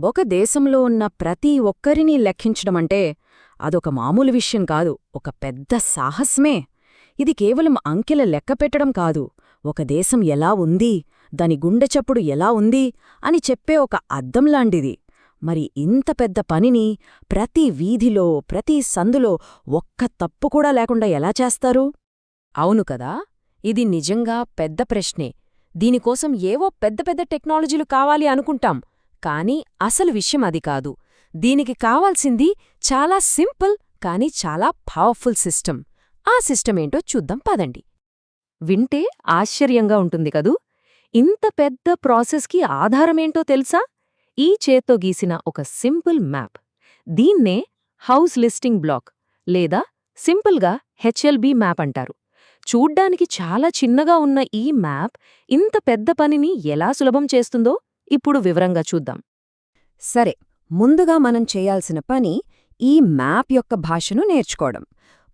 ఒక దేశంలో ఉన్న ప్రతి ఒక్కరినీ లెక్కించడమంటే అదొక మామూలు విషయం కాదు, ఒక పెద్ద సాహసమే. ఇది కేవలం అంకెల లెక్కపెట్టడం కాదు, ఒక దేశం ఎలా ఉంది, దాని గుండె చప్పుడు ఎలా ఉంది అని చెప్పే ఒక అద్దంలాంటిది. మరి ఇంత పెద్ద పనిని ప్రతి వీధిలో, ప్రతి సందులో ఒక్క తప్పు కూడా లేకుండా ఎలా చేస్తారు? అవును కదా, ఇది నిజంగా పెద్ద ప్రశ్నే. దీనికోసం ఏవో పెద్ద పెద్ద టెక్నాలజీలు కావాలి అనుకుంటాం, కానీ అసలు విషయం అది కాదు. దీనికి కావాల్సింది చాలా సింపుల్ కానీ చాలా పవర్ఫుల్ సిస్టమ్. ఆ సిస్టమేంటో చూద్దాం పదండి. వింటే ఆశ్చర్యంగా ఉంటుంది కదూ! ఇంత పెద్ద ప్రాసెస్కి ఆధారమేంటో తెలుసా? ఈ చేత్తో గీసిన ఒక సింపుల్ మ్యాప్. దీన్నే హౌస్ లిస్టింగ్ బ్లాక్ లేదా సింపుల్గా హెచ్ఎల్బీ మ్యాప్ అంటారు. చూడ్డానికి చాలా చిన్నగా ఉన్న ఈ మ్యాప్ ఇంత పెద్ద పనిని ఎలా సులభం చేస్తుందో ఇప్పుడు వివరంగా చూద్దాం. సరే, ముందుగా మనం చేయాల్సిన పని ఈ మ్యాప్ యొక్క భాషను నేర్చుకోవడం.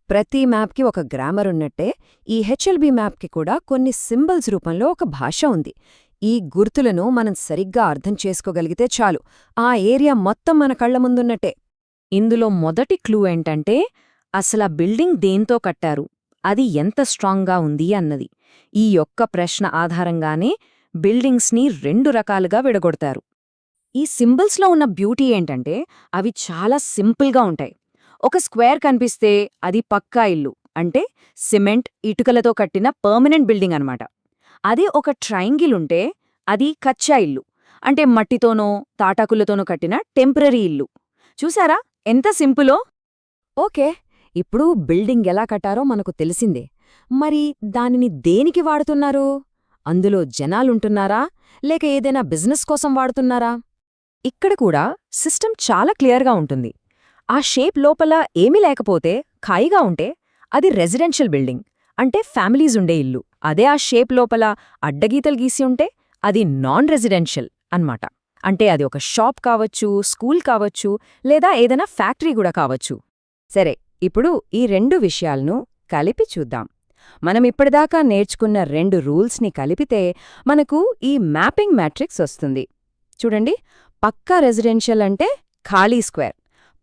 ప్రతి మ్యాప్కి ఒక గ్రామర్ ఉన్నట్టే ఈ హెచ్ఎల్బీ మ్యాప్కి కూడా కొన్ని సింబల్స్ రూపంలో ఒక భాష ఉంది. ఈ గుర్తులను మనం సరిగ్గా అర్థం చేసుకోగలిగితే చాలు, ఆ ఏరియా మొత్తం మన కళ్ల ముందున్నట్టే. ఇందులో మొదటి క్లూ ఏంటంటే అసలా బిల్డింగ్ దేంతో కట్టారు, అది ఎంత స్ట్రాంగ్గా ఉంది అన్నది. ఈ యొక్క ప్రశ్న ఆధారంగానే బిల్డింగ్స్ని రెండు రకాలుగా విడగొడతారు. ఈ సింబల్స్లో ఉన్న బ్యూటీ ఏంటంటే అవి చాలా సింపుల్గా ఉంటాయి. ఒక స్క్వేర్ కనిపిస్తే అది పక్కా ఇల్లు, అంటే సిమెంట్ ఇటుకలతో కట్టిన పర్మనెంట్ బిల్డింగ్ అన్నమాట. అదే ఒక ట్రయాంగిల్ ఉంటే అది కచ్చా ఇల్లు, అంటే మట్టితోనో తాటాకులతోనో కట్టిన టెంపరరీ ఇల్లు. చూసారా ఎంత సింపులో? ఓకే, ఇప్పుడు బిల్డింగ్ ఎలా కట్టారో మనకు తెలిసిందే. మరి దానిని దేనికి వాడుతున్నారు? అందులో జనాలుంటున్నారా, లేక ఏదైనా బిజినెస్ కోసం వాడుతున్నారా? ఇక్కడ కూడా సిస్టమ్ చాలా క్లియర్గా ఉంటుంది. ఆ షేప్ లోపల ఏమీ లేకపోతే ఖాయిగా ఉంటే అది రెసిడెన్షియల్ బిల్డింగ్, అంటే ఫ్యామిలీస్ ఉండే ఇల్లు. అదే ఆ షేప్ లోపల అడ్డగీతలు గీసి ఉంటే అది నాన్ రెసిడెన్షియల్ అన్నమాట. అంటే అది ఒక షాప్ కావచ్చు, స్కూల్ కావచ్చు, లేదా ఏదైనా ఫ్యాక్టరీ కూడా కావచ్చు. సరే, ఇప్పుడు ఈ రెండు విషయాలను కలిపి చూద్దాం. మనం ఇప్పటిదాకా నేర్చుకున్న రెండు రూల్స్ని కలిపితే మనకు ఈ మ్యాపింగ్ మ్యాట్రిక్స్ వస్తుంది. చూడండి, పక్కా రెసిడెన్షియల్ అంటే ఖాళీ స్క్వేర్,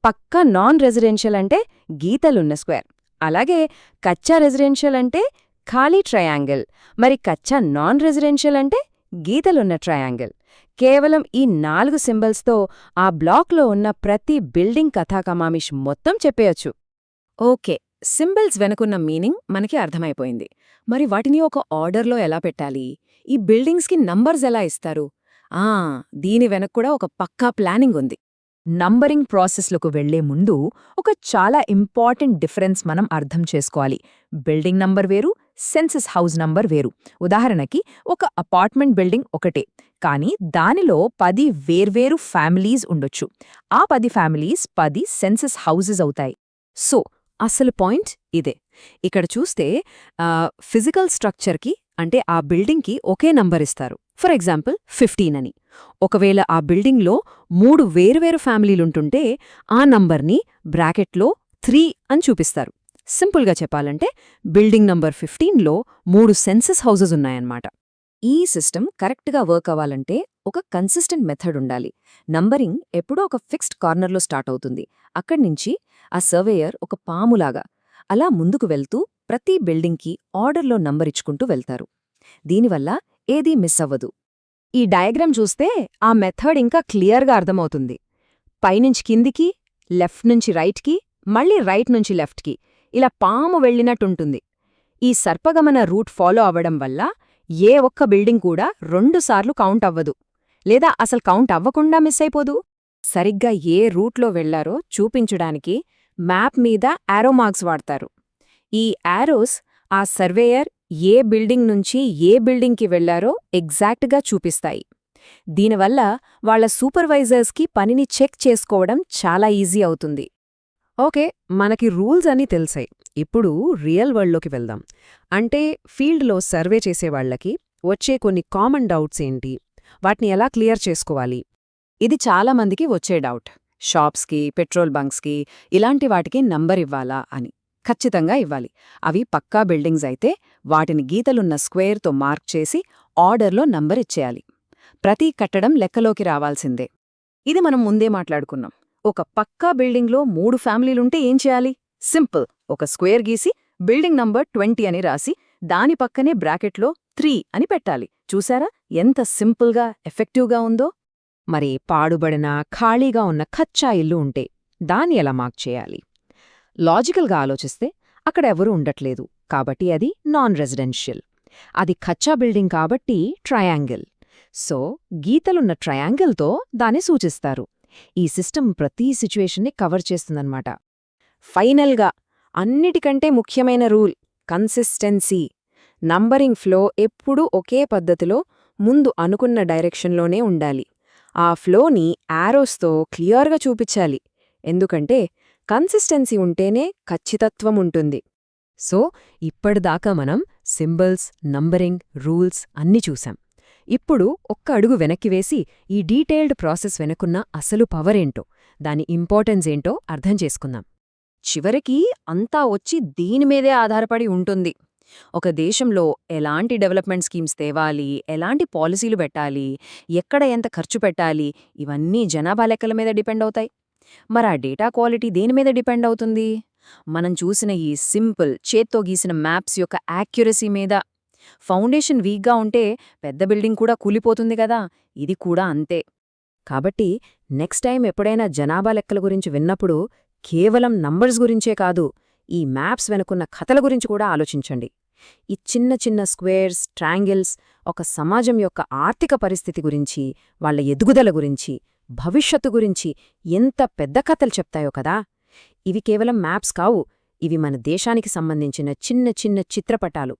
పక్కా నాన్ రెసిడెన్షియల్ అంటే గీతలున్న స్క్వేర్, అలాగే కచ్చా రెసిడెన్షియల్ అంటే ఖాళీ ట్రయాంగిల్, మరి కచ్చా నాన్ రెసిడెన్షియల్ అంటే గీతలున్న ట్రయాంగిల్. కేవలం ఈ 4 సింబల్స్తో ఆ బ్లాక్లో ఉన్న ప్రతి బిల్డింగ్ కథాకమామిష్ మొత్తం చెప్పేయొచ్చు. ఓకే, సింబల్స్ వెనుకున్న మీనింగ్ మనకి అర్థమైపోయింది. మరి వాటిని ఒక ఆర్డర్లో ఎలా పెట్టాలి? ఈ బిల్డింగ్స్కి నంబర్స్ ఎలా ఇస్తారు? దీని వెనక కూడా ఒక పక్కా ప్లానింగ్ ఉంది. నంబరింగ్ ప్రాసెస్లకు వెళ్లే ముందు ఒక చాలా ఇంపార్టెంట్ డిఫరెన్స్ మనం అర్థం చేసుకోవాలి. బిల్డింగ్ నంబర్ వేరు, సెన్సస్ హౌస్ నంబర్ వేరు. ఉదాహరణకి ఒక అపార్ట్మెంట్ బిల్డింగ్ ఒకటే, కానీ దానిలో 10 వేర్వేరు ఫ్యామిలీస్ ఉండొచ్చు. ఆ 10 ఫ్యామిలీస్ 10 సెన్సస్ హౌసెస్ అవుతాయి. సో అసలు పాయింట్ ఇదే. ఇక్కడ చూస్తే ఫిజికల్ స్ట్రక్చర్కి, అంటే ఆ బిల్డింగ్కి ఒకే నంబర్ ఇస్తారు. ఫర్ ఎగ్జాంపుల్ 15 అని. ఒకవేళ ఆ బిల్డింగ్లో 3 వేరువేరు ఫ్యామిలీలుంటుంటే ఆ నంబర్ని బ్రాకెట్లో 3 అని చూపిస్తారు. సింపుల్గా చెప్పాలంటే బిల్డింగ్ నంబర్ 15లో 3 సెన్సస్ హౌసెస్ ఉన్నాయన్నమాట. ఈ సిస్టమ్ కరెక్ట్గా వర్క్ అవ్వాలంటే ఒక కన్సిస్టెంట్ మెథడ్ ఉండాలి. నంబరింగ్ ఎప్పుడో ఒక ఫిక్స్డ్ కార్నర్లో స్టార్ట్ అవుతుంది. అక్కడ్నుంచి ఆ సర్వేయర్ ఒక పాములాగా అలా ముందుకు వెళ్తూ ప్రతి బిల్డింగ్కి ఆర్డర్లో నంబర్ ఇచ్చుకుంటూ వెళ్తారు. దీనివల్ల ఏదీ మిస్ అవ్వదు. ఈ డయాగ్రామ్ చూస్తే ఆ మెథడ్ ఇంకా క్లియర్గా అర్థమవుతుంది. పైనుంచి కిందికి, లెఫ్ట్ నుంచి రైట్కి, మళ్ళీ రైట్ నుంచి లెఫ్ట్కి ఇలా పాము వెళ్ళినట్టుంటుంది. ఈ సర్పగమన రూట్ ఫాలో అవ్వడం వల్ల ఏ ఒక్క బిల్డింగ్ కూడా 2 సార్లు కౌంట్ అవ్వదు, లేదా అసలు కౌంట్ అవ్వకుండా మిస్ అయిపోదు. సరిగ్గా ఏ రూట్లో వెళ్లారో చూపించడానికి మ్యాప్ మీద యారో మార్క్స్ వాడతారు. ఈ యారోస్ ఆ సర్వేయర్ ఏ బిల్డింగ్ నుంచి ఏ బిల్డింగ్కి వెళ్లారో ఎగ్జాక్ట్గా చూపిస్తాయి. దీనివల్ల వాళ్ల సూపర్వైజర్స్కి పనిని చెక్ చేసుకోవడం చాలా ఈజీ అవుతుంది. ఓకే, మనకి రూల్స్ అన్నీ తెలిసాయి. ఇప్పుడు రియల్ వరల్డ్లోకి వెళ్దాం. అంటే ఫీల్డ్లో సర్వే చేసేవాళ్లకి వచ్చే కొన్ని కామన్ డౌట్స్ ఏంటి, వాటిని ఎలా క్లియర్ చేసుకోవాలి? ఇది చాలామందికి వచ్చే డౌట్. షాప్స్కి, పెట్రోల్ బంక్స్కి ఇలాంటి వాటికి నంబర్ ఇవ్వాలా అని. ఖచ్చితంగా ఇవ్వాలి. అవి పక్కా బిల్డింగ్స్ అయితే వాటిని గీతలున్న స్క్వేర్తో మార్క్ చేసి ఆర్డర్లో నంబర్ ఇచ్చేయాలి. ప్రతి కట్టడం లెక్కలోకి రావాల్సిందే. ఇది మనం ముందే మాట్లాడుకున్నాం. ఒక పక్కా బిల్డింగ్లో 3 ఫ్యామిలీలుంటే ఏం చేయాలి? సింపుల్. ఒక స్క్వేర్ గీసి బిల్డింగ్ నంబర్ 20 అని రాసి దాని పక్కనే బ్రాకెట్లో 3 అని పెట్టాలి. చూసారా ఎంత సింపుల్గా, ఎఫెక్టివ్గా ఉందో? మరి పాడుబడిన ఖాళీగా ఉన్న కచ్చా ఇల్లు ఉంటే దాన్ని ఎలా మార్క్ చేయాలి? లాజికల్గా ఆలోచిస్తే అక్కడ ఎవరూ ఉండట్లేదు కాబట్టి అది నాన్ రెసిడెన్షియల్. అది కచ్చా బిల్డింగ్ కాబట్టి ట్రయాంగిల్. సో గీతలున్న ట్రయాంగిల్తో దాన్ని సూచిస్తారు. ఈ సిస్టమ్ ప్రతి సిచ్యువేషన్ని కవర్ చేస్తుందన్నమాట. ఫైనల్గా అన్నిటికంటే ముఖ్యమైన రూల్ కన్సిస్టెన్సీ. నంబరింగ్ ఫ్లో ఎప్పుడూ ఒకే పద్ధతిలో ముందు అనుకున్న డైరెక్షన్లోనే ఉండాలి. ఆ ఫ్లోని యారోస్తో క్లియర్గా చూపించాలి. ఎందుకంటే కన్సిస్టెన్సీ ఉంటేనే ఖచ్చితత్వం ఉంటుంది. సో ఇప్పటిదాకా మనం సింబల్స్, నంబరింగ్, రూల్స్ అన్నీ చూసాం. ఇప్పుడు ఒక్క అడుగు వెనక్కి వేసి ఈ డీటెయిల్డ్ ప్రాసెస్ వెనుకున్న అసలు పవరేంటో, దాని ఇంపార్టెన్స్ ఏంటో అర్థం చేసుకుందాం. చివరికి అంతా వచ్చి దీనిమీదే ఆధారపడి ఉంటుంది. ఒక దేశంలో ఎలాంటి డెవలప్మెంట్ స్కీమ్స్ తేవాలి, ఎలాంటి పాలసీలు పెట్టాలి, ఎక్కడ ఎంత ఖర్చు పెట్టాలి, ఇవన్నీ జనాభా లెక్కల మీద డిపెండ్ అవుతాయి. మరి ఆ డేటా క్వాలిటీ దేని మీద డిపెండ్ అవుతుంది? మనం చూసిన ఈ సింపుల్, చేత్తో గీసిన మ్యాప్స్ యొక్క యాక్యురసీ మీద. ఫౌండేషన్ వీక్గా ఉంటే పెద్ద బిల్డింగ్ కూడా కూలిపోతుంది కదా, ఇది కూడా అంతే. కాబట్టి నెక్స్ట్ టైం ఎప్పుడైనా జనాభా లెక్కల గురించి విన్నప్పుడు కేవలం నంబర్స్ గురించే కాదు, ఈ మ్యాప్స్ వెనుకున్న కథల గురించి కూడా ఆలోచించండి. ఈ చిన్న చిన్న స్క్వేర్స్, ట్రయాంగిల్స్ ఒక సమాజం యొక్క ఆర్థిక పరిస్థితి గురించి, వాళ్ళ ఎదుగుదల గురించి, భవిష్యత్తు గురించి ఎంత పెద్ద కథలు చెప్తాయో కదా. ఇవి కేవలం మ్యాప్స్ కావు, ఇవి మన దేశానికి సంబంధించిన చిన్న చిన్న చిత్రపటాలు.